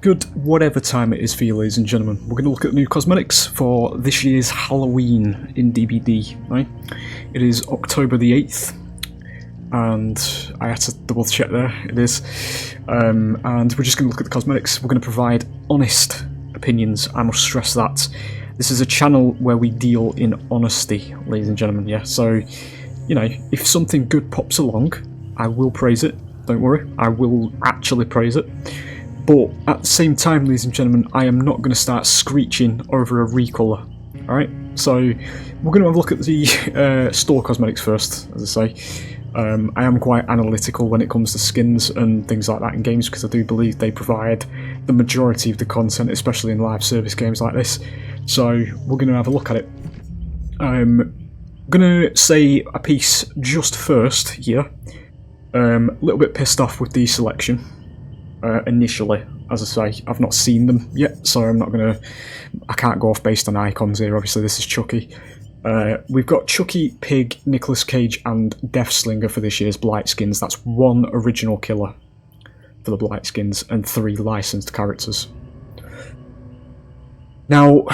Good whatever time it is for you, ladies and gentlemen. We're going to look at the new cosmetics for this year's Halloween in DBD, right? It is October the 8th, and I had to double check there, it is. And we're just going to look at the cosmetics. We're going to provide honest opinions, I must stress that. This is a channel where we deal in honesty, ladies and gentlemen, yeah? So, you know, if something good pops along, I will praise it, don't worry, I will actually praise it. But at the same time, ladies and gentlemen, I am not going to start screeching over a recolour, alright? So, we're going to have a look at the store cosmetics first, as I say. I am quite analytical when it comes to skins and things like that in games, because I do believe they provide the majority of the content, especially in live service games like this. So, we're going to have a look at it. I'm going to say a piece just first here. A little bit pissed off with the selection. Initially, as I say, I've not seen them yet, so I can't go off based on icons here. Obviously, this is Chucky. We've got Chucky, Pig, Nicolas Cage, and Slinger for this year's Blight skins. That's one original killer for the Blight skins and 3 licensed characters. Now,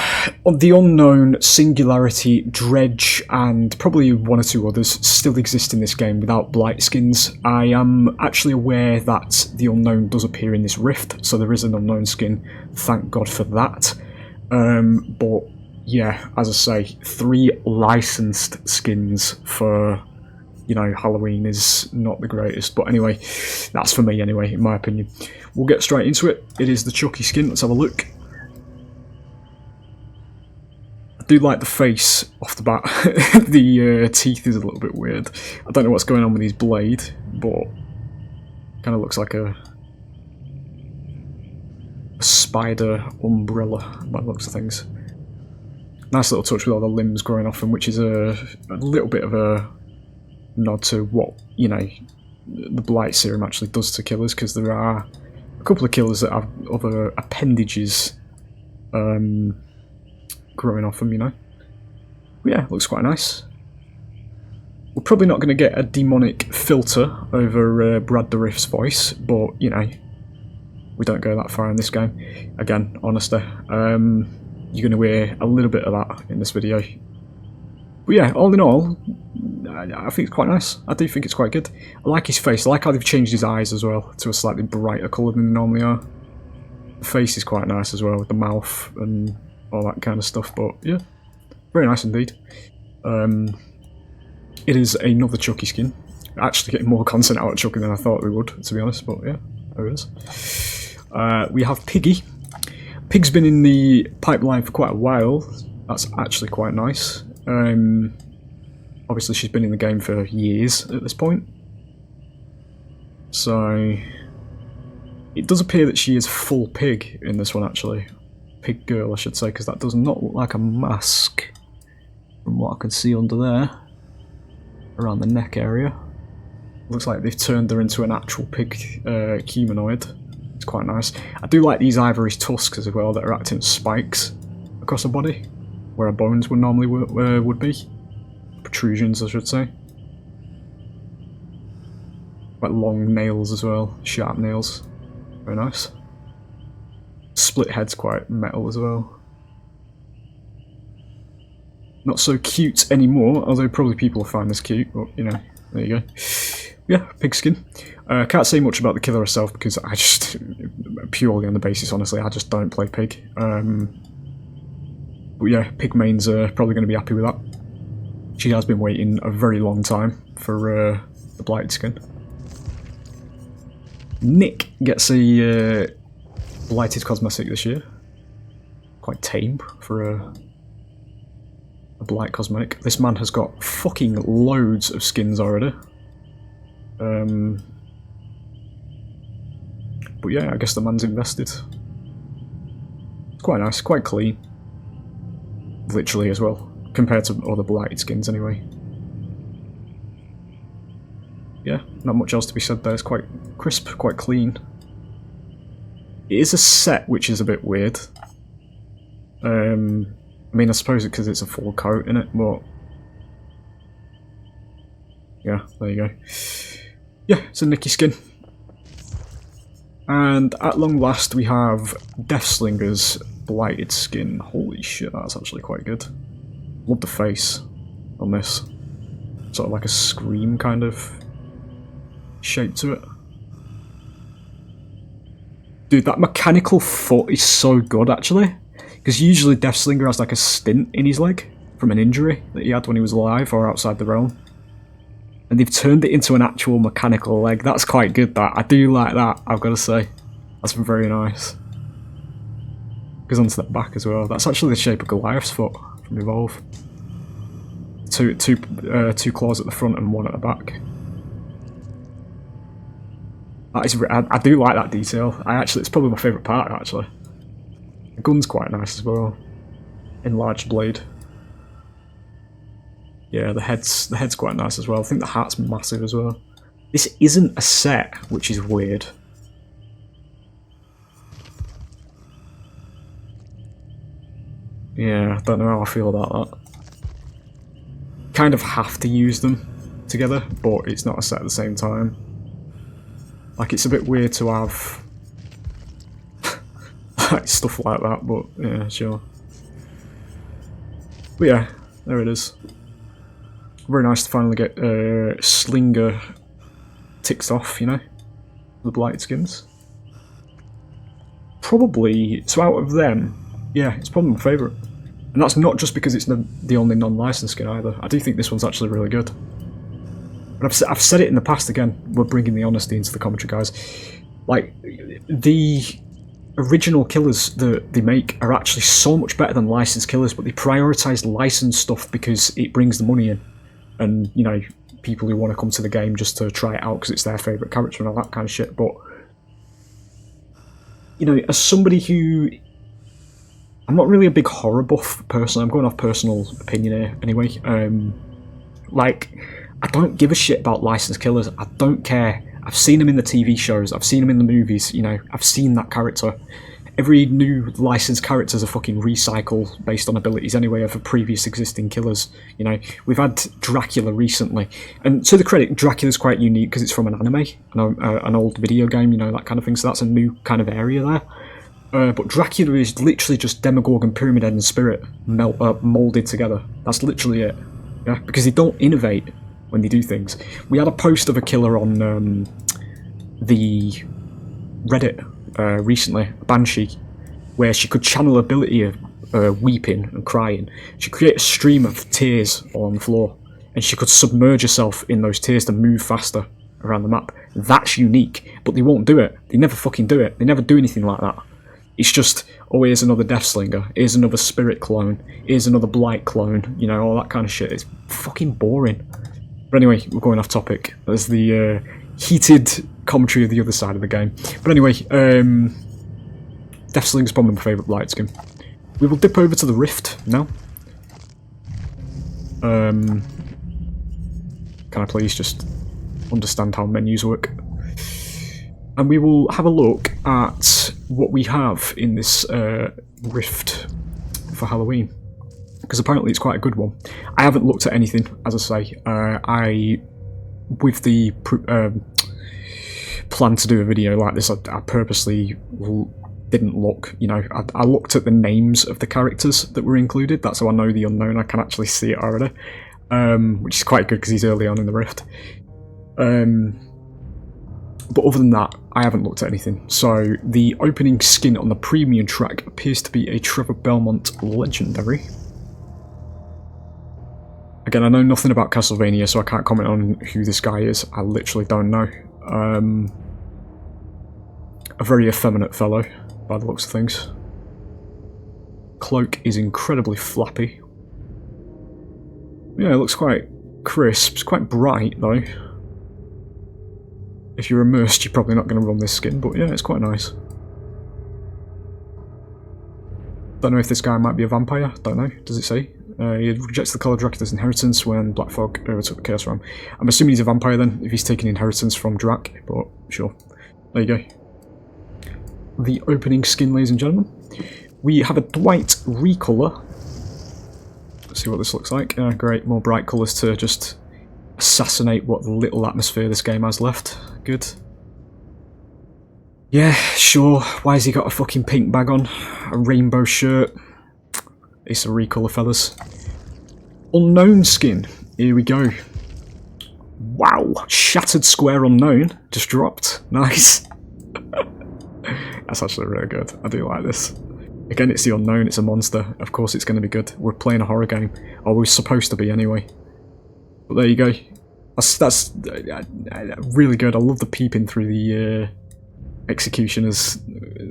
the Unknown, Singularity, Dredge, and probably 1 or 2 others still exist in this game without Blight skins. I am actually aware that the Unknown does appear in this Rift, so there is an Unknown skin, thank God for that. But yeah, as I say, 3 licensed skins for, you know, Halloween is not the greatest. But anyway, that's for me anyway, in my opinion. We'll get straight into it. It is the Chucky skin, let's have a look. I do like the face off the bat. The teeth is a little bit weird. I don't know what's going on with his blade, but kind of looks like a spider umbrella by the looks of things. Nice little touch with all the limbs growing off him, which is a little bit of a nod to what, you know, the Blight serum actually does to killers, because there are a couple of killers that have other appendages growing off them, you know. But yeah, looks quite nice. We're probably not going to get a demonic filter over Brad Dourif's voice, but, you know, we don't go that far in this game. Again, honesty. You're going to hear a little bit of that in this video. But yeah, all in all, I think it's quite nice. I do think it's quite good. I like his face. I like how they've changed his eyes as well to a slightly brighter colour than they normally are. The face is quite nice as well, with the mouth and all that kind of stuff, but yeah, very nice indeed. It is another Chucky skin. Actually getting more content out of Chucky than I thought we would, to be honest, but yeah, there it is. We have Piggy. Pig's been in the pipeline for quite a while. That's actually quite nice. Obviously she's been in the game for years at this point. So it does appear that she is full pig in this one, actually. Pig girl, I should say, because that does not look like a mask from what I can see under there, around the neck area. Looks like they've turned her into an actual pig humanoid. It's quite nice. I do like these ivory tusks as well that are acting as spikes across her body, where her bones would normally would be. Protrusions, I should say. Quite long nails as well, sharp nails. Very nice. Split head's quite metal as well. Not so cute anymore, although probably people will find this cute, but you know, there you go. Yeah, pig skin. Can't say much about the killer herself because I just, purely on the basis, honestly, I just don't play pig. But yeah, pig mains are probably going to be happy with that. She has been waiting a very long time for the blighted skin. Nick gets a blighted cosmetic this year. Quite tame for a blight cosmetic. This man has got fucking loads of skins already. But yeah, I guess the man's invested. It's quite nice, quite clean. Literally as well, compared to other blighted skins anyway. Yeah, not much else to be said there. It's quite crisp, quite clean. It is a set which is a bit weird. I mean, I suppose because it's a full coat in it, but yeah, there you go. Yeah, it's a Nicky skin. And at long last we have Slinger's blighted skin. Holy shit, that's actually quite good. Love the face on this. Sort of like a scream kind of shape to it. Dude, that mechanical foot is so good actually. Because usually Slinger has like a stint in his leg from an injury that he had when he was alive or outside the realm. And they've turned it into an actual mechanical leg. That's quite good, that. I do like that, I've got to say. That's very nice. Goes onto the back as well. That's actually the shape of Goliath's foot from Evolve. Two claws at the front and one at the back. That is, I do like that detail. It's probably my favourite part, actually. The gun's quite nice as well. Enlarged blade. Yeah, the head's quite nice as well. I think the hat's massive as well. This isn't a set, which is weird. Yeah, I don't know how I feel about that. Kind of have to use them together, but it's not a set at the same time. Like, it's a bit weird to have like stuff like that, but yeah, sure. But yeah, there it is. Very nice to finally get Slinger ticked off, you know, the blighted skins. Probably, so out of them, yeah, it's probably my favourite. And that's not just because it's the only non-licensed skin either. I do think this one's actually really good. But I've said it in the past again, we're bringing the honesty into the commentary, guys. Like, the original killers that they make are actually so much better than licensed killers, but they prioritise licensed stuff because it brings the money in. And, you know, people who want to come to the game just to try it out because it's their favourite character and all that kind of shit. But, you know, as somebody who... I'm not really a big horror buff person. I'm going off personal opinion here anyway. Like, I don't give a shit about licensed killers. I don't care. I've seen them in the TV shows. I've seen them in the movies. You know, I've seen that character. Every new licensed character is a fucking recycle based on abilities anyway of previous existing killers. You know, we've had Dracula recently, and to the credit, Dracula's quite unique because it's from an anime, an old video game. You know, that kind of thing. So that's a new kind of area there. But Dracula is literally just Demogorgon and Pyramid Head and Spirit moulded together. That's literally it. Yeah, because they don't innovate when they do things. We had a post of a killer on the Reddit recently, Banshee, where she could channel ability of weeping and crying. She could create a stream of tears on the floor, and she could submerge herself in those tears to move faster around the map. That's unique, but they won't do it. They never fucking do it. They never do anything like that. It's just, oh, here's another Slinger, here's another Spirit clone, here's another Blight clone, you know, all that kind of shit. It's fucking boring. But anyway, we're going off topic. There's the heated commentary of the other side of the game. But anyway, Slinger's probably my favourite Blight skin. We will dip over to the Rift now. Can I please just understand how menus work? And we will have a look at what we have in this Rift for Halloween, because apparently it's quite a good one. I haven't looked at anything, as I say. With the plan to do a video like this, I purposely didn't look. You know, I looked at the names of the characters that were included. That's how I know the unknown. I can actually see it already, which is quite good because he's early on in the Rift. But other than that, I haven't looked at anything. So the opening skin on the premium track appears to be a Trevor Belmont Legendary. Again, I know nothing about Castlevania, so I can't comment on who this guy is. I literally don't know. A very effeminate fellow, by the looks of things. Cloak is incredibly flappy. Yeah, it looks quite crisp. It's quite bright, though. If you're immersed, you're probably not going to run this skin, but yeah, it's quite nice. Don't know if this guy might be a vampire, don't know, does it say? He rejects the call of Dracula's inheritance when Black Fog overtook the Chaos Realm. I'm assuming he's a vampire then, if he's taking inheritance from Drac, but sure. There you go. The opening skin, ladies and gentlemen. We have a Dwight recolor. Let's see what this looks like. Great, more bright colours to just assassinate what little atmosphere this game has left. Good. Yeah, sure. Why has he got a fucking pink bag on? A rainbow shirt? It's a recolor, fellas. Unknown skin. Here we go. Wow. Shattered Square Unknown. Just dropped. Nice. That's actually really good. I do like this. Again, it's the unknown. It's a monster. Of course it's going to be good. We're playing a horror game. Or we're supposed to be anyway. But there you go. That's really good. I love the peeping through the executioner's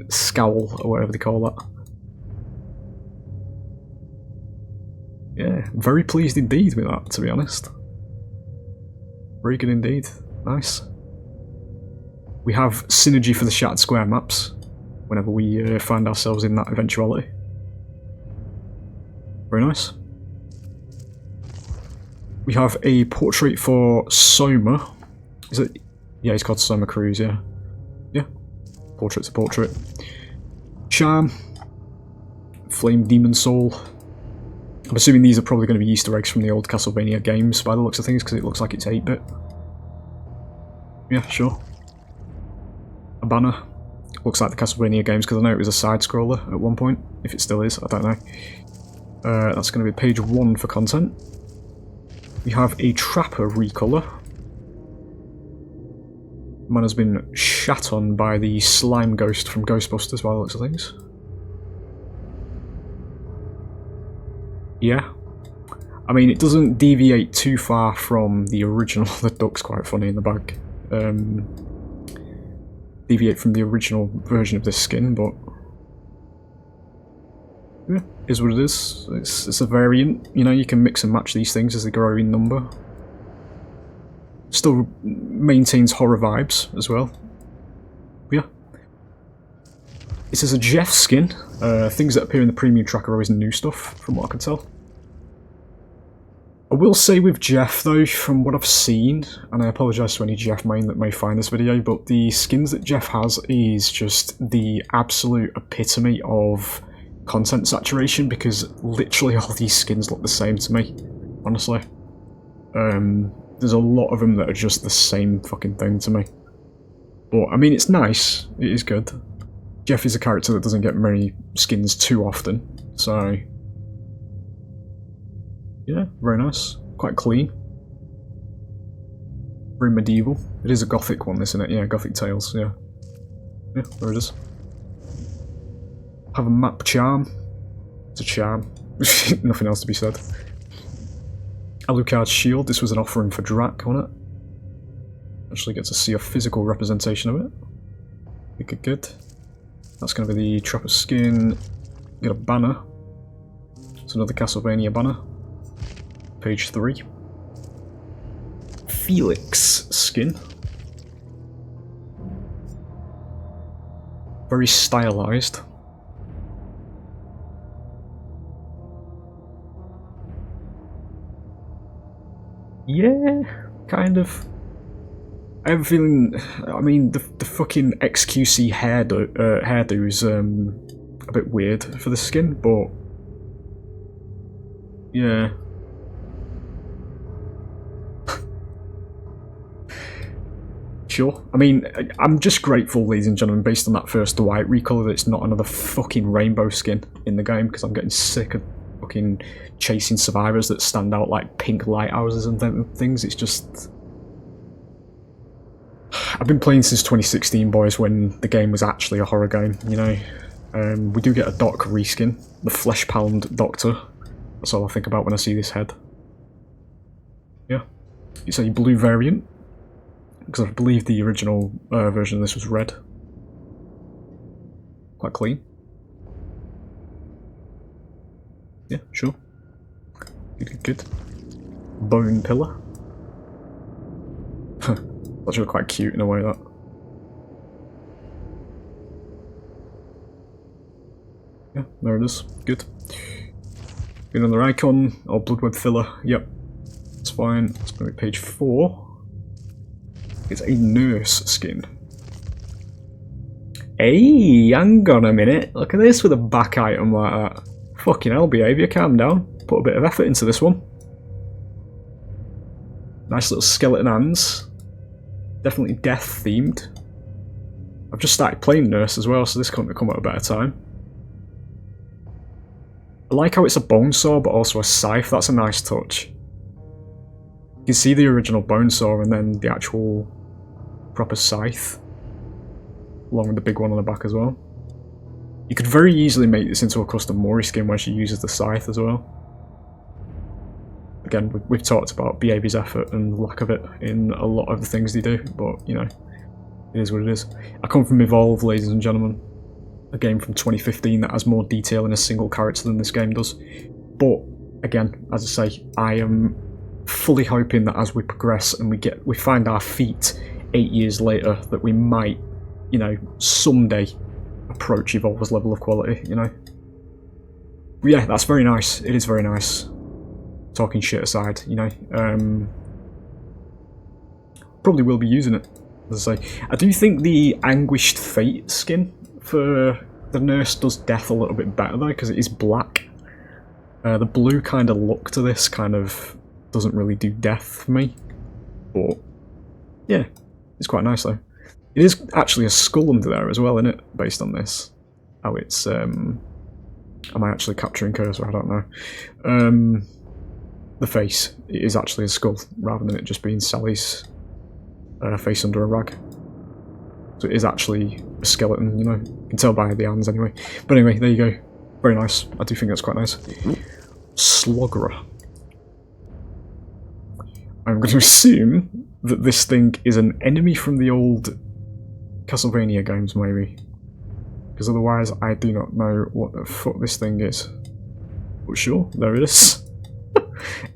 scowl, or whatever they call that. Yeah, very pleased indeed with that, to be honest. Very good indeed. Nice. We have synergy for the Shattered Square maps, whenever we find ourselves in that eventuality. Very nice. We have a portrait for Soma. Is it? Yeah, he's called Soma Cruz, yeah. Yeah. Portrait's a portrait. Charm. Flame Demon Soul. I'm assuming these are probably going to be Easter eggs from the old Castlevania games by the looks of things, because it looks like it's 8-bit. Yeah, sure. A banner. Looks like the Castlevania games, because I know it was a side-scroller at one point. If it still is, I don't know. That's going to be page 1 for content. We have a Trapper recolor. Man has been shat on by the slime ghost from Ghostbusters by the looks of things. Yeah. I mean, it doesn't deviate too far from the original. The duck's quite funny in the back. Deviate from the original version of this skin, but yeah, is what it is. It's a variant. You know, you can mix and match these things as they grow in number. Still maintains horror vibes as well. Yeah. This is a Jeff skin. Things that appear in the premium track are always new stuff, from what I can tell. I will say with Jeff, though, from what I've seen, and I apologise to any Jeff main that may find this video, but the skins that Jeff has is just the absolute epitome of content saturation, because literally all these skins look the same to me, honestly. There's a lot of them that are just the same fucking thing to me. But, I mean, it's nice. It is good. Jeff is a character that doesn't get many skins too often, so yeah, very nice. Quite clean. Very medieval. It is a gothic one, isn't it? Yeah, Gothic Tales, yeah. Yeah, there it is. Have a map charm. It's a charm. Nothing else to be said. Alucard's shield. This was an offering for Drac, wasn't it? Actually get to see a physical representation of it. Good. That's going to be the Trapper skin. Get a banner. It's another Castlevania banner. Page 3. Felix skin. Very stylized. Yeah, kind of. I have a feeling, I mean, the fucking XQC hairdo's a bit weird for the skin, but yeah. Sure. I mean, I'm just grateful, ladies and gentlemen, based on that first Dwight recolor, that it's not another fucking rainbow skin in the game, because I'm getting sick of fucking chasing survivors that stand out like pink lighthouses and things. It's just... I've been playing since 2016, boys, when the game was actually a horror game, you know. We do get a Doc reskin, the Flesh Pound Doctor. That's all I think about when I see this head. Yeah. It's a blue variant, because I believe the original version of this was red. Quite clean. Yeah, sure. Good. Bone pillar. That's really quite cute in a way, that. Yeah, there it is. Good. Another icon, or bloodweb filler. Yep. That's fine. It's going to be page 4. It's a nurse skin. Hey, hang on a minute. Look at this with a back item like that. Fucking hell, behaviour, calm down. Put a bit of effort into this one. Nice little skeleton hands. Definitely death themed. I've just started playing Nurse as well, so this couldn't have come at a better time. I like how it's a bone saw, but also a scythe. That's a nice touch. You can see the original bone saw and then the actual proper scythe, along with the big one on the back as well. You could very easily make this into a custom Mori skin where she uses the scythe as well. Again, we've talked about behavior's effort and lack of it in a lot of the things they do, but, you know, it is what it is. I come from Evolve, ladies and gentlemen. A game from 2015 that has more detail in a single character than this game does. But, again, as I say, I am fully hoping that as we progress and we find our feet 8 years later, that we might, you know, someday approach Evolve's level of quality, you know. But yeah, that's very nice. It is very nice. Talking shit aside, you know. Probably will be using it, as I say. I do think the Anguished Fate skin for the Nurse does death a little bit better though, because it is black. The blue kind of look to this kind of doesn't really do death for me. But, yeah, it's quite nice though. It is actually a skull under there as well, isn't it? Based on this. How it's, am I actually capturing cursor? I don't know. The face, it is actually a skull, rather than it just being Sally's face under a rag. So it is actually a skeleton, you know. You can tell by the hands anyway. But anyway, there you go. Very nice. I do think that's quite nice. Slinger. I'm going to assume that this thing is an enemy from the old Castlevania games, maybe. Because otherwise, I do not know what the fuck this thing is. But sure, there it is.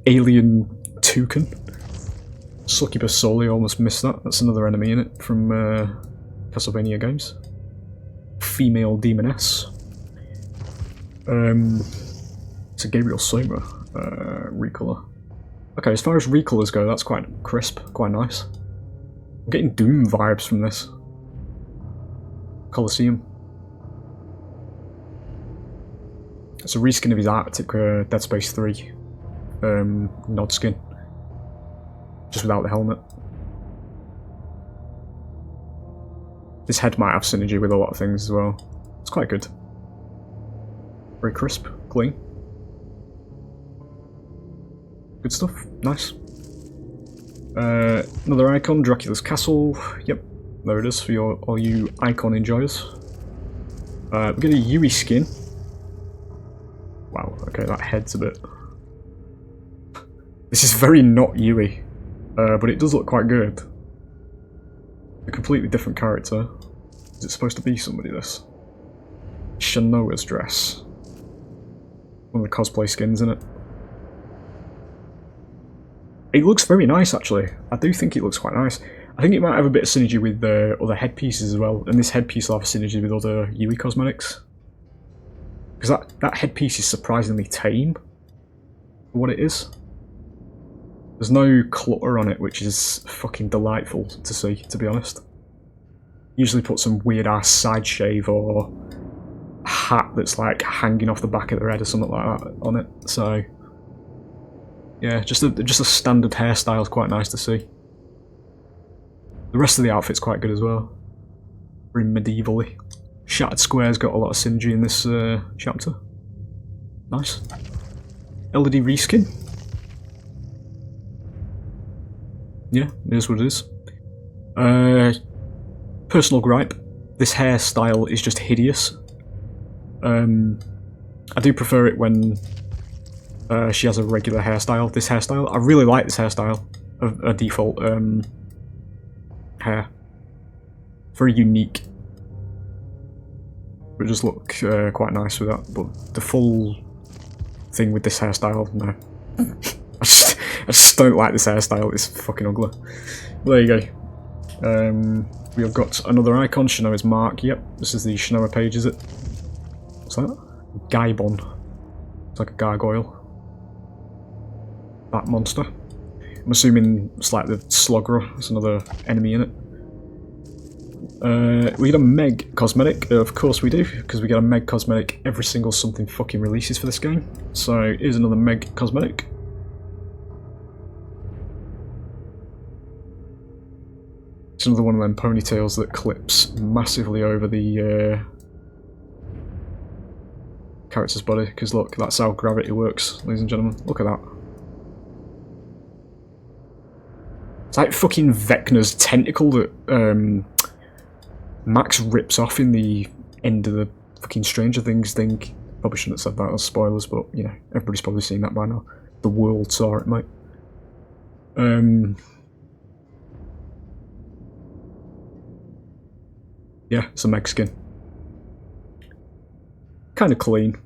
Alien Toucan. Succubus Soli, almost missed that. That's another enemy in it from Castlevania games. Female Demoness. It's a Gabriel Soma recolor. Okay, as far as recolors go, that's quite crisp, quite nice. I'm getting Doom vibes from this. Colosseum. It's a reskin of his Arctic Dead Space 3 nod skin. Just without the helmet. This head might have synergy with a lot of things as well. It's quite good. Very crisp, clean. Good stuff, nice. Another icon, Dracula's Castle. Yep, there it is for all you icon enjoyers. We get a Yui skin. Wow, okay, that head's a bit... This is very not Yui, but it does look quite good. A completely different character. Is it supposed to be somebody, this? Shanoa's dress. One of the cosplay skins, isn't it? It looks very nice, actually. I do think it looks quite nice. I think it might have a bit of synergy with other headpieces as well, and this headpiece will have a synergy with other Yui cosmetics. Because that headpiece is surprisingly tame for what it is. There's no clutter on it, which is fucking delightful to see, to be honest. Usually put some weird ass side shave or a hat that's like hanging off the back of their head or something like that on it. So yeah, just a standard hairstyle is quite nice to see. The rest of the outfit's quite good as well. Very medieval-y. Shattered Square's got a lot of synergy in this chapter. Nice. LED reskin. Yeah, it is what it is. Personal gripe. This hairstyle is just hideous. I do prefer it when she has a regular hairstyle. This hairstyle, I really like this hairstyle. A default hair. Very unique. It does look quite nice with that, but the full thing with this hairstyle, no. I just don't like this hairstyle, it's fucking ugly. But there you go. We have got another icon, Shanoa's Mark. Yep, this is the Shanoa page, is it? What's that? Gaibon. It's like a gargoyle. That monster. I'm assuming it's like the Slogger, there's another enemy in it. We get a Meg cosmetic, of course we do, because we get a Meg cosmetic every single something fucking releases for this game. So here's another Meg cosmetic. It's another one of them ponytails that clips massively over the character's body, because look, that's how gravity works, ladies and gentlemen. Look at that. It's like fucking Vecna's tentacle that Max rips off in the end of the fucking Stranger Things thing. Probably shouldn't have said that as spoilers, but you know, everybody's probably seen that by now. The world saw it, mate. Yeah, it's a Meg skin. Kind of clean.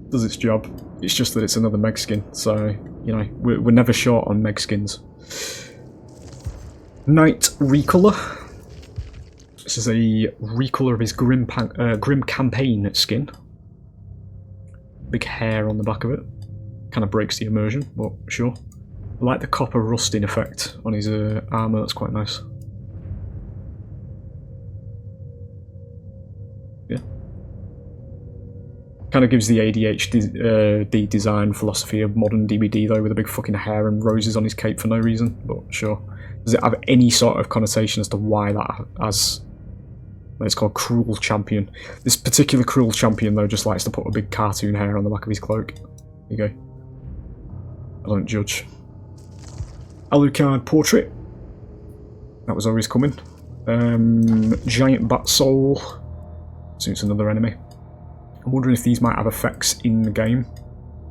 Does its job. It's just that it's another Meg skin, so, you know, we're never short on Meg skins. Knight Recolor. This is a recolor of his Grim Campaign skin. Big hair on the back of it. Kind of breaks the immersion, but sure. I like the copper rusting effect on his armour, that's quite nice. Yeah. Kind of gives the ADHD design philosophy of modern DBD though, with a big fucking hair and roses on his cape for no reason, but sure. Does it have any sort of connotation as to why that has... It's called Cruel Champion. This particular Cruel Champion though just likes to put a big cartoon hair on the back of his cloak. There you go. I don't judge. Alucard Portrait. That was always coming. Giant Bat Soul. So it's another enemy. I'm wondering if these might have effects in the game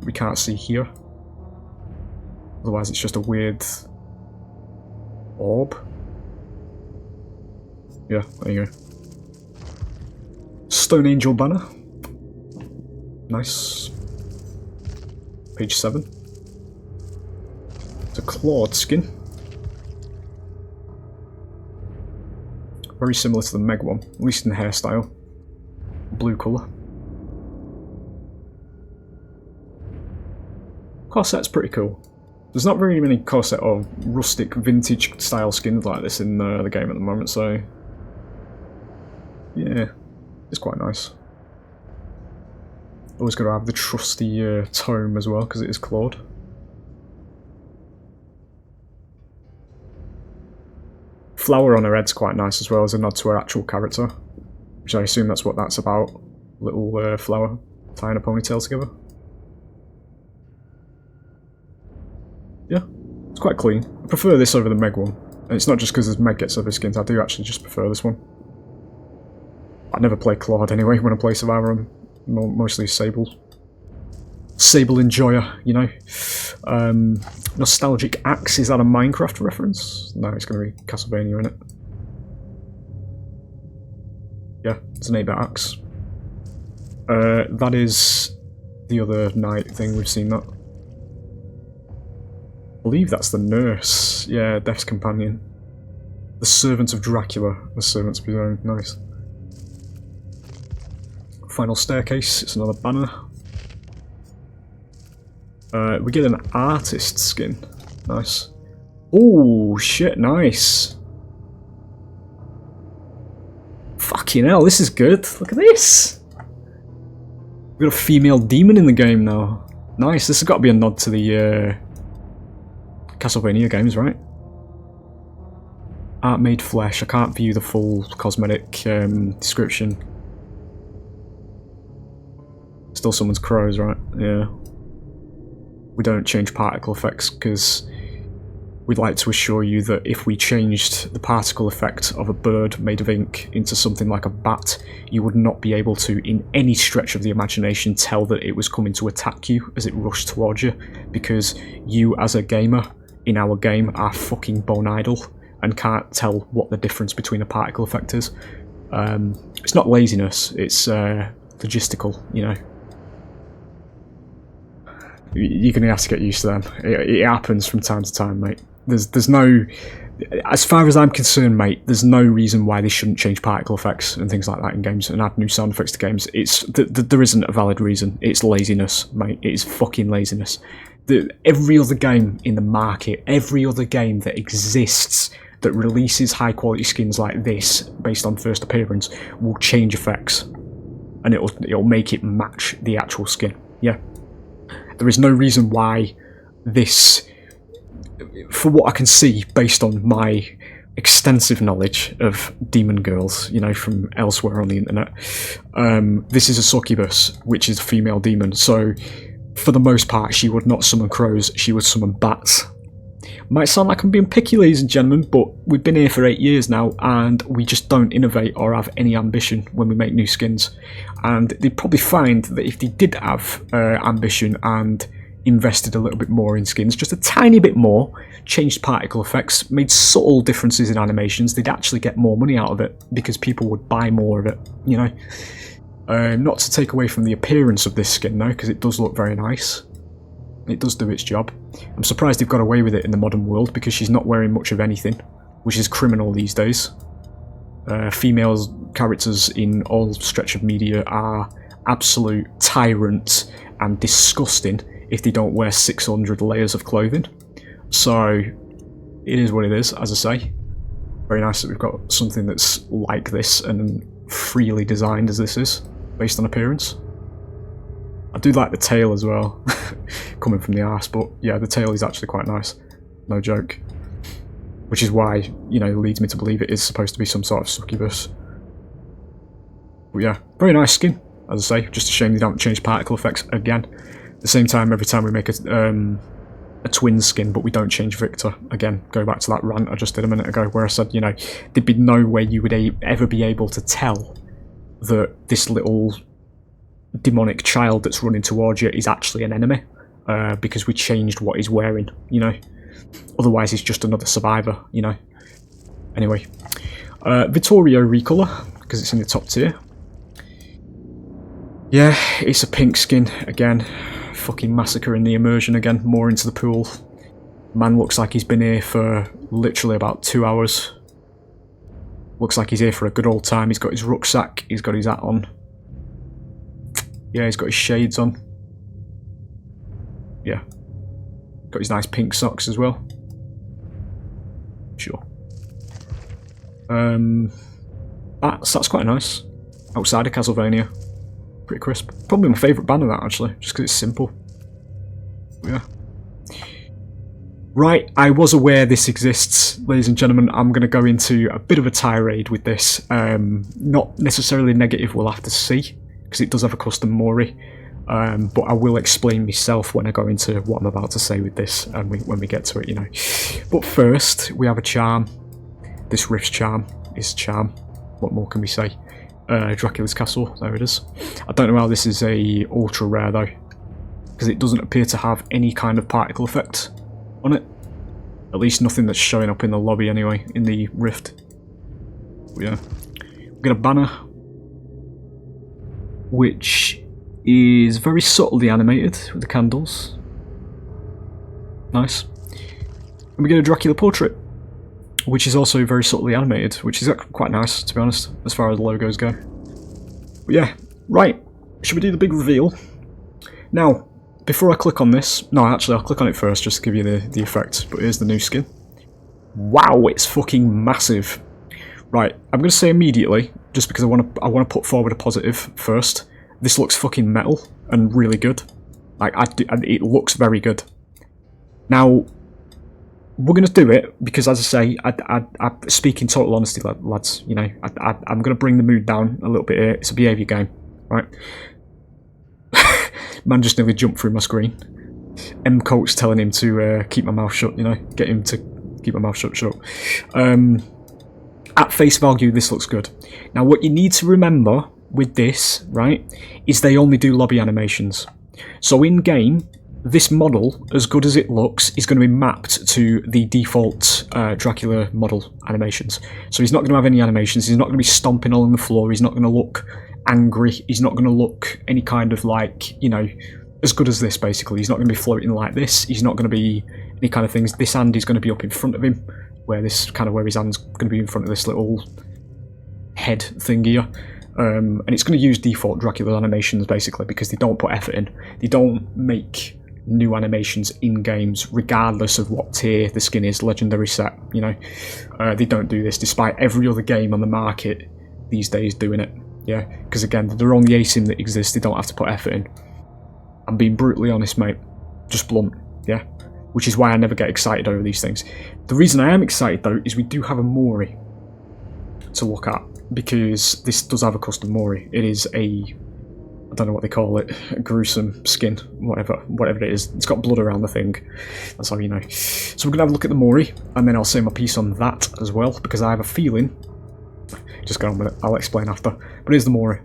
we can't see here. Otherwise it's just a weird orb. Yeah, there you go. Stone Angel Banner. Nice. Page 7. It's a clawed skin. Very similar to the Meg one, at least in the hairstyle. Blue colour. Corset's pretty cool. There's not very many corset or rustic vintage style skins like this in the game at the moment, so yeah, it's quite nice. Always got to have the trusty tome as well, because it is clawed. Flower on her head's quite nice as well, as a nod to her actual character, which I assume that's what that's about. Little flower tying a ponytail together. Yeah, it's quite clean. I prefer this over the Meg one. And it's not just because Meg gets other skins, I do actually just prefer this one. I never play Claude anyway when I play Survivor, I'm mostly Sable. Sable enjoyer, you know. Nostalgic Axe, is that a Minecraft reference? No, it's going to be Castlevania, isn't it? Yeah, it's an 8-bit axe. That is the other knight thing, we've seen that. I believe that's the nurse. Yeah, Death's Companion. The Servant of Dracula. The Servants of His Own. Nice. Final Staircase. It's another banner. We get an artist skin. Nice. Oh shit! Nice. Fucking hell! This is good. Look at this. We've got a female demon in the game now. Nice. This has got to be a nod to the Castlevania games, right? Art made flesh. I can't view the full cosmetic description. Still someone's crows, right? Yeah. We don't change particle effects because we'd like to assure you that if we changed the particle effect of a bird made of ink into something like a bat, you would not be able to, in any stretch of the imagination, tell that it was coming to attack you as it rushed towards you, because you, as a gamer, in our game, are fucking bone idle and can't tell what the difference between a particle effect is. It's not laziness, it's logistical, you know. You're gonna have to get used to them. It happens from time to time, mate. There's no, as far as I'm concerned, mate, there's no reason why they shouldn't change particle effects and things like that in games and add new sound effects to games. There isn't a valid reason. It's laziness, mate. It is fucking laziness. Every other game in the market, every other game that exists that releases high quality skins like this based on first appearance will change effects, and it'll make it match the actual skin. Yeah. There is no reason why this, for what I can see based on my extensive knowledge of demon girls, you know, from elsewhere on the internet. This is a succubus, which is a female demon, so for the most part she would not summon crows, she would summon bats. Might sound like I'm being picky, ladies and gentlemen, but we've been here for 8 years now and we just don't innovate or have any ambition when we make new skins. And they'd probably find that if they did have ambition and invested a little bit more in skins, just a tiny bit more, changed particle effects, made subtle differences in animations, they'd actually get more money out of it because people would buy more of it, you know. Not to take away from the appearance of this skin though, because it does look very nice. It does do its job. I'm surprised they've got away with it in the modern world because she's not wearing much of anything, which is criminal these days. Female characters in all stretch of media are absolute tyrants and disgusting if they don't wear 600 layers of clothing. So it is what it is, as I say. Very nice that we've got something that's like this and freely designed as this is, based on appearance. I do like the tail as well, coming from the arse, but yeah, the tail is actually quite nice, no joke. Which is why, you know, leads me to believe it is supposed to be some sort of succubus. But yeah, very nice skin, as I say, just a shame they don't change particle effects again. At the same time, every time we make a twin skin, but we don't change Victor. Again, go back to that rant I just did a minute ago, where I said, you know, there'd be no way you would ever be able to tell that this little demonic child that's running towards you is actually an enemy, because we changed what he's wearing, you know. Otherwise he's just another survivor, you know. Anyway, Vittorio recolor, because it's in the top tier. Yeah, it's a pink skin again. Fucking massacring the immersion again, more into the pool. Man looks like he's been here for literally about 2 hours. Looks like he's here for a good old time. He's got his rucksack, he's got his hat on. Yeah, he's got his shades on. Yeah. Got his nice pink socks as well. Sure. That's quite nice. Outside of Castlevania. Pretty crisp. Probably my favourite band of that, actually, just because it's simple. Yeah. Right, I was aware this exists, ladies and gentlemen. I'm going to go into a bit of a tirade with this. Not necessarily negative, we'll have to see, because it does have a custom Mori. But I will explain myself when I go into what I'm about to say with this, and when we get to it, you know. But first, we have a charm. This Rift's charm is charm. What more can we say? Dracula's castle, there it is. I don't know how this is a ultra rare though, because it doesn't appear to have any kind of particle effect on it. At least nothing that's showing up in the lobby anyway, in the Rift. But yeah, we get a banner, which is very subtly animated with the candles. Nice. And we get a Dracula portrait, which is also very subtly animated, which is quite nice, to be honest, as far as logos go. But yeah, right, should we do the big reveal? Now, before I click on this, no, actually I'll click on it first just to give you the effect, but here's the new skin. Wow, it's fucking massive. Right, I'm going to say immediately, just because I want to put forward a positive first, this looks fucking metal and really good. Like, it looks very good. Now, we're going to do it because, as I say, I speak in total honesty, lads. You know, I'm going to bring the mood down a little bit here. It's a behaviour game, right? Man just nearly jumped through my screen. Coach telling him to keep my mouth shut, you know, get him to keep my mouth shut. At face value, this looks good. Now, what you need to remember with this, right, is they only do lobby animations. So in game, this model, as good as it looks, is going to be mapped to the default Dracula model animations. So he's not going to have any animations, he's not going to be stomping all on the floor, he's not going to look angry, he's not going to look any kind of like, you know, as good as this basically. He's not going to be floating like this, he's not going to be any kind of things. This hand is going to be up in front of him, where his hand's going to be in front of this little head thing here. And it's going to use default Dracula animations basically because they don't put effort in. They don't make new animations in games regardless of what tier the skin is, legendary set, you know. They don't do this despite every other game on the market these days doing it, yeah, because again, they're on the ASIM that exists, they don't have to put effort in. I'm being brutally honest, mate, just blunt, yeah. which is why I never get excited over these things. The reason I am excited though is we do have a Mori to look at, because this does have a custom Mori. It is a, I don't know what they call it, a gruesome skin, whatever it is. It's got blood around the thing, that's how you know. So we're going to have a look at the Mori, and then I'll say my piece on that as well, because I have a feeling, just go on with it, I'll explain after. But here's the Mori.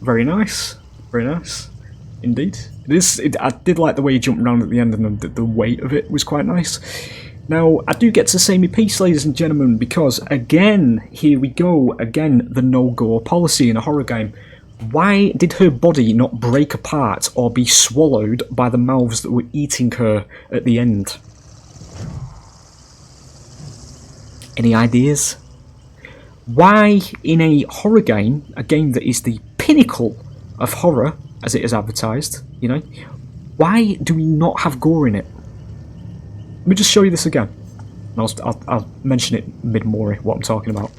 Very nice, indeed. I did like the way he jumped around at the end, and the weight of it was quite nice. Now, I do get to say my piece, ladies and gentlemen, because again, here we go, again, the no-gore policy in a horror game. Why did her body not break apart or be swallowed by the mouths that were eating her at the end? Any ideas? Why, in a horror game, a game that is the pinnacle of horror, as it is advertised, you know, why do we not have gore in it? Let me just show you this again. I'll mention it mid-Mori, what I'm talking about.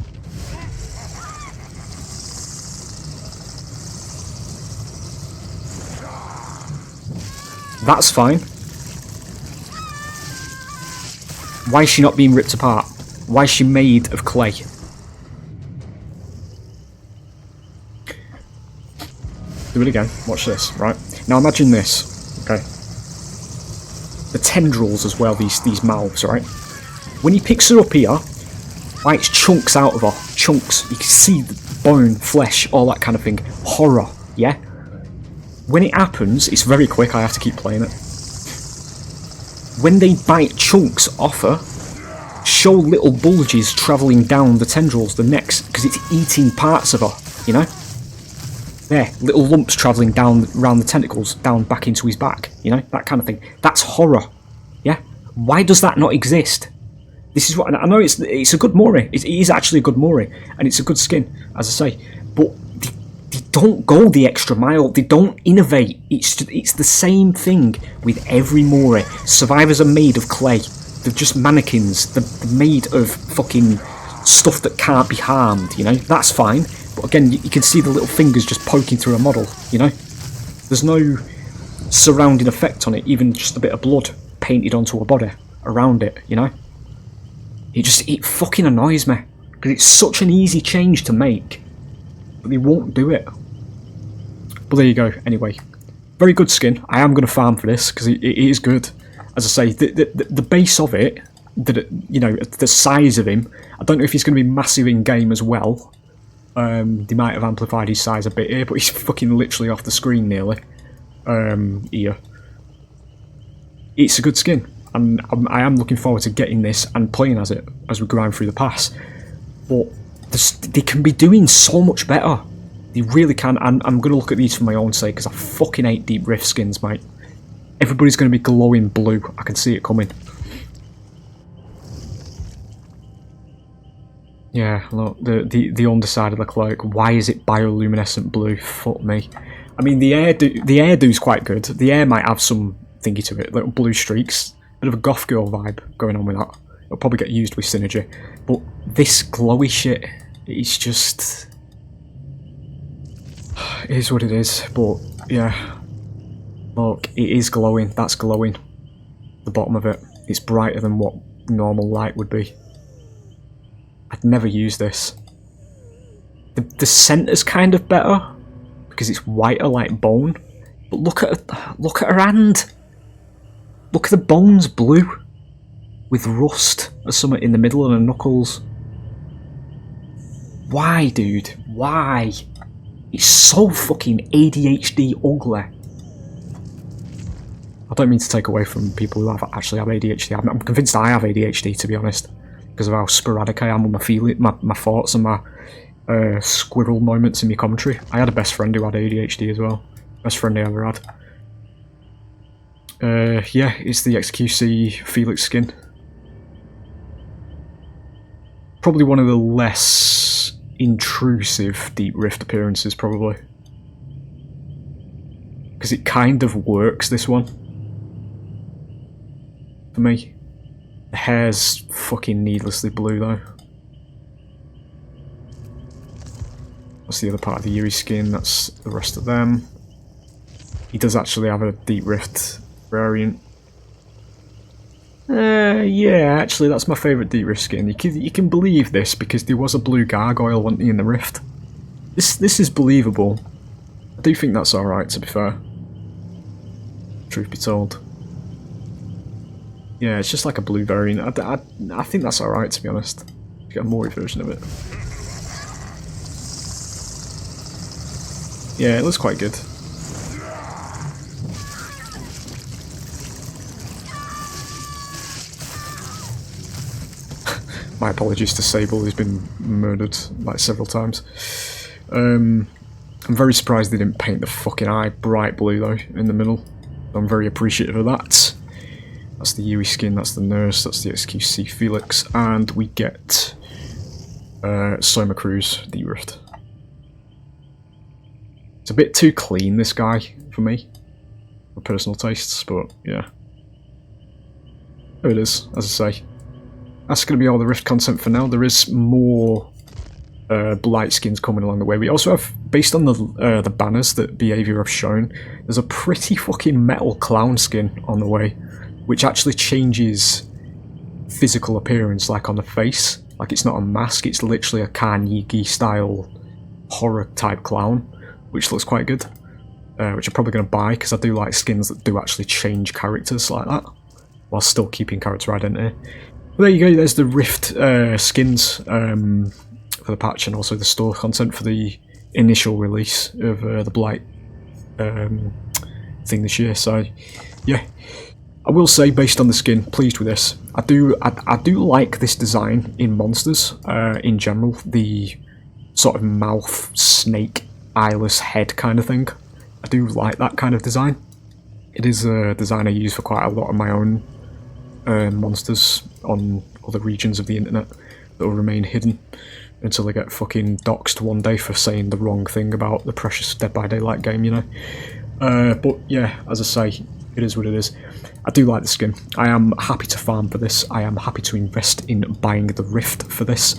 That's fine. Why is she not being ripped apart? Why is she made of clay? Do it again. Watch this, right? Now imagine this, okay? The tendrils as well, these mouths, right? When he picks her up here, right, it's chunks out of her. Chunks. You can see the bone, flesh, all that kind of thing. Horror, yeah? When it happens, it's very quick, I have to keep playing it. When they bite chunks off her, show little bulges travelling down the tendrils, the necks, because it's eating parts of her, you know? There, little lumps travelling down around the tentacles, down back into his back, you know, that kind of thing. That's horror, yeah? Why does that not exist? This is what, I know it's a good Mori, it is actually a good Mori, and it's a good skin, as I say, but they don't go the extra mile, they don't innovate. It's the same thing with every Mori. Survivors are made of clay, they're just mannequins, they're made of fucking stuff that can't be harmed, you know, that's fine. But again, you can see the little fingers just poking through a model, you know? There's no surrounding effect on it, even just a bit of blood painted onto a body around it, you know? It fucking annoys me, because it's such an easy change to make, but they won't do it. But there you go, anyway. Very good skin. I am going to farm for this, because it is good. As I say, the base of it, you know, the size of him, I don't know if he's going to be massive in-game as well. They might have amplified his size a bit here, but he's fucking literally off the screen nearly. Here. It's a good skin, and I am looking forward to getting this and playing as it as we grind through the pass. But they can be doing so much better. They really can, and I'm going to look at these for my own sake, because I fucking hate deep rift skins, mate. Everybody's going to be glowing blue, I can see it coming. Yeah, look, the underside of the cloak. Why is it bioluminescent blue? Fuck me. I mean, the airdo's quite good. The air might have some thingy to it, little blue streaks. Bit of a goth girl vibe going on with that. It'll probably get used with synergy. But this glowy shit, it's just... It is what it is, but yeah. Look, it is glowing. That's glowing. The bottom of it. It's brighter than what normal light would be. I'd never use this. The centre's kind of better because it's whiter like bone. But look at her hand. Look at the bones blue with rust or something in the middle and her knuckles. Why, dude? Why? It's so fucking ADHD ugly. I don't mean to take away from people who actually have ADHD. I'm convinced I have ADHD, to be honest, because of how sporadic I am with my thoughts and my squirrel moments in my commentary. I had a best friend who had ADHD as well. Best friend I ever had. Yeah, it's the XQC Felix skin. Probably one of the less intrusive Deep Rift appearances, probably. Because it kind of works, this one. for me. The hair's fucking needlessly blue though. That's the other part of the Yuri skin, that's the rest of them. He does actually have a Deep Rift variant. Yeah, actually that's my favourite Deep Rift skin. You can believe this because there was a blue gargoyle, wasn't he, in the Rift. This is believable. I do think that's alright, to be fair. Truth be told. Yeah, it's just like a blue variant. I think that's alright, to be honest. You get a Mori version of it. Yeah, it looks quite good. My apologies to Sable, who's been murdered like several times. I'm very surprised they didn't paint the fucking eye bright blue though in the middle. I'm very appreciative of that. That's the Yui skin, that's the nurse, that's the XQC Felix, and we get Soma Cruz, Deep Rift. It's a bit too clean, this guy, for me. For personal tastes, but yeah. There it is, as I say. That's going to be all the Rift content for now. There is more blight skins coming along the way. We also have, based on the banners that Behaviour have shown, there's a pretty fucking metal clown skin on the way, which actually changes physical appearance, like on the face. Like it's not a mask, it's literally a Carnegie style horror type clown, which looks quite good. Which I'm probably going to buy because I do like skins that do actually change characters like that, while still keeping character identity. Well, there you go, there's the Rift skins for the patch, and also the store content for the initial release of the Blight thing this year. So yeah, I will say, based on the skin, pleased with this. I do like this design in monsters in general, the sort of mouth, snake, eyeless head kind of thing. I do like that kind of design. It is a design I use for quite a lot of my own monsters on other regions of the internet that will remain hidden until they get fucking doxed one day for saying the wrong thing about the precious Dead by Daylight game, you know. But yeah, as I say, it is what it is. I do like the skin. I am happy to farm for this. I am happy to invest in buying the Rift for this.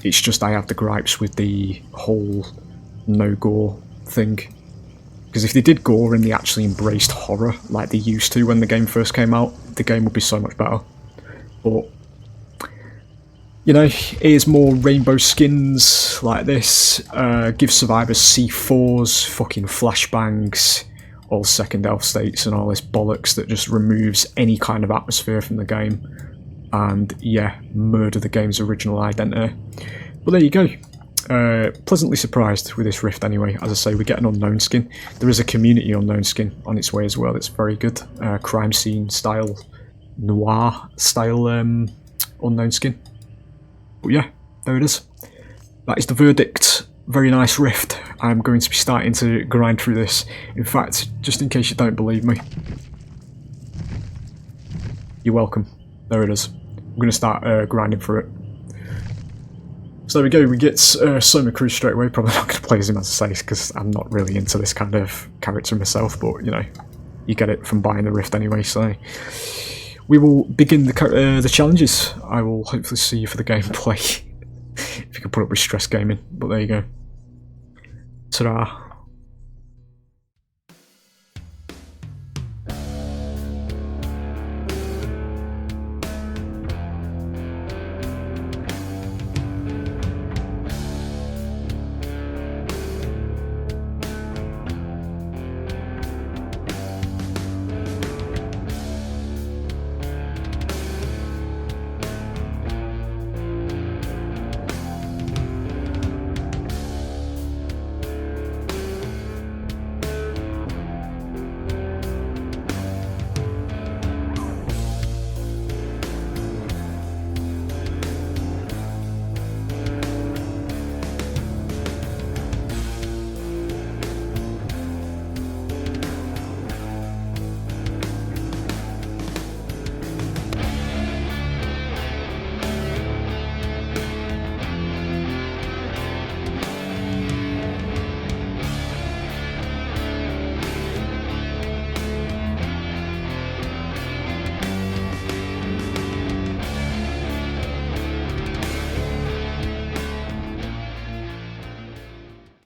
It's just I have the gripes with the whole no gore thing. Because if they did gore and they actually embraced horror like they used to when the game first came out, the game would be so much better. But, you know, here's more rainbow skins like this. Give survivors C4s, fucking flashbangs, all second elf states and all this bollocks that just removes any kind of atmosphere from the game. And yeah, murder the game's original identity. Well, there you go. Pleasantly surprised with this Rift anyway. As I say, we get an unknown skin. There is a community unknown skin on its way as well. It's very good. Crime scene style, noir style unknown skin. But yeah, there it is. That is the verdict. Very nice Rift. I'm going to be starting to grind through this. In fact, just in case you don't believe me, you're welcome. There it is. I'm going to start grinding through it. So there we go, we get Soma Cruz straight away. Probably not going to play as him, as I say, because I'm not really into this kind of character myself, but you know, you get it from buying the Rift anyway. So we will begin the challenges. I will hopefully see you for the gameplay, if you can put up with stress gaming, but there you go. Ta-da.